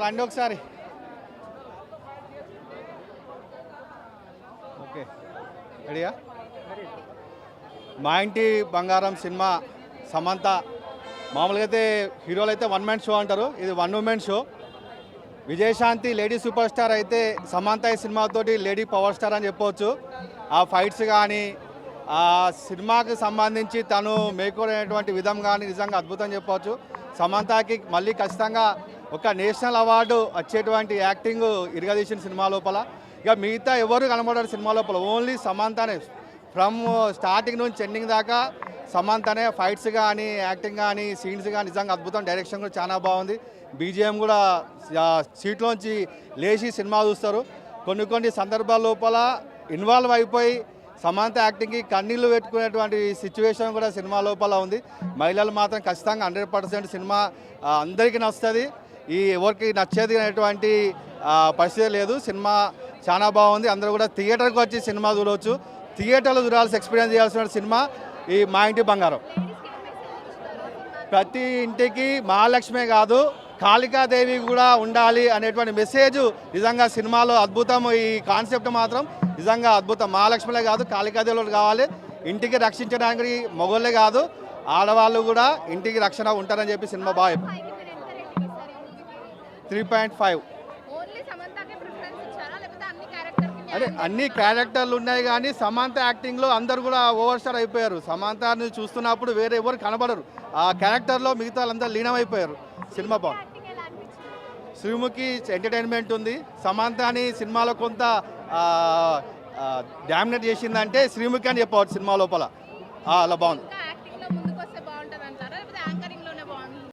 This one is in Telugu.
రండి ఒకసారి. ఓకే, రెడీయా? మా ఇంటి బంగారం సినిమా సమంత. మామూలుగా అయితే హీరోలు అయితే వన్ మ్యాన్ షో అంటారు, ఇది one women show. Vijayashanti lady super star అయితే సమంత ఈ సినిమాతోటి లేడీ పవర్ స్టార్ అని చెప్పవచ్చు. ఆ ఫైట్స్ కానీ ఆ సినిమాకి సంబంధించి తను మేకూరైనటువంటి విధం కానీ నిజంగా అద్భుతం చెప్పవచ్చు. సమంతకి మళ్ళీ ఖచ్చితంగా ఒక నేషనల్ అవార్డు వచ్చేటువంటి యాక్టింగ్ ఇరగదీసిన సినిమా లోపల. ఇక మిగతా ఎవరు కనబడారు సినిమా లోపల, ఓన్లీ సమంతనే. ఫ్రమ్ స్టార్టింగ్ నుంచి ఎండింగ్ దాకా సమంతనే. ఫైట్స్ కానీ యాక్టింగ్ కానీ సీన్స్ కానీ నిజంగా అద్భుతం. డైరెక్షన్ కూడా చాలా బాగుంది. బీజిఎం కూడా సీట్లోంచి లేచి సినిమా చూస్తారు. కొన్ని సందర్భాల లోపల ఇన్వాల్వ్ అయిపోయి సమంత యాక్టింగ్కి కన్నీళ్లు పెట్టుకునేటువంటి సిచ్యువేషన్ కూడా సినిమా లోపల ఉంది. మహిళలు మాత్రం ఖచ్చితంగా 100% సినిమా అందరికీ నచ్చుతుంది. ఎవరికి నచ్చేది అనేటువంటి పరిస్థితి లేదు. సినిమా చాలా బాగుంది. అందరూ కూడా థియేటర్కి వచ్చి సినిమా చూడవచ్చు. థియేటర్లో చూడాల్సి ఎక్స్పీరియన్స్ చేయాల్సిన సినిమా ఈ మా ఇంటి బంగారం. ప్రతి ఇంటికి మహాలక్ష్మే కాదు, కాళికాదేవి కూడా ఉండాలి అనేటువంటి మెసేజ్ నిజంగా సినిమాలో అద్భుతం. ఈ కాన్సెప్ట్ మాత్రం నిజంగా అద్భుతం. మహాలక్ష్మిలే కాదు, కాళికాదేవులు కావాలి. ఇంటికి రక్షించడానికి మగవాళ్ళే కాదు, ఆడవాళ్ళు కూడా ఇంటికి రక్షణ ఉంటారని చెప్పి సినిమా బాగా 3.5. అదే అన్ని క్యారెక్టర్లు ఉన్నాయి కానీ సమంత యాక్టింగ్లో అందరు కూడా ఓవర్ స్టార్ అయిపోయారు. సమంతని చూస్తున్నప్పుడు వేరే ఎవరు కనబడరు. ఆ క్యారెక్టర్లో మిగతా వాళ్ళందరూ లీనమైపోయారు. సినిమా బాగుంది. శ్రీముఖి ఎంటర్టైన్మెంట్ ఉంది. సమంతని సినిమాలో కొంత డామినేట్ చేసిందంటే శ్రీముఖి అని చెప్పవచ్చు సినిమా లోపల. అలా బాగుంది.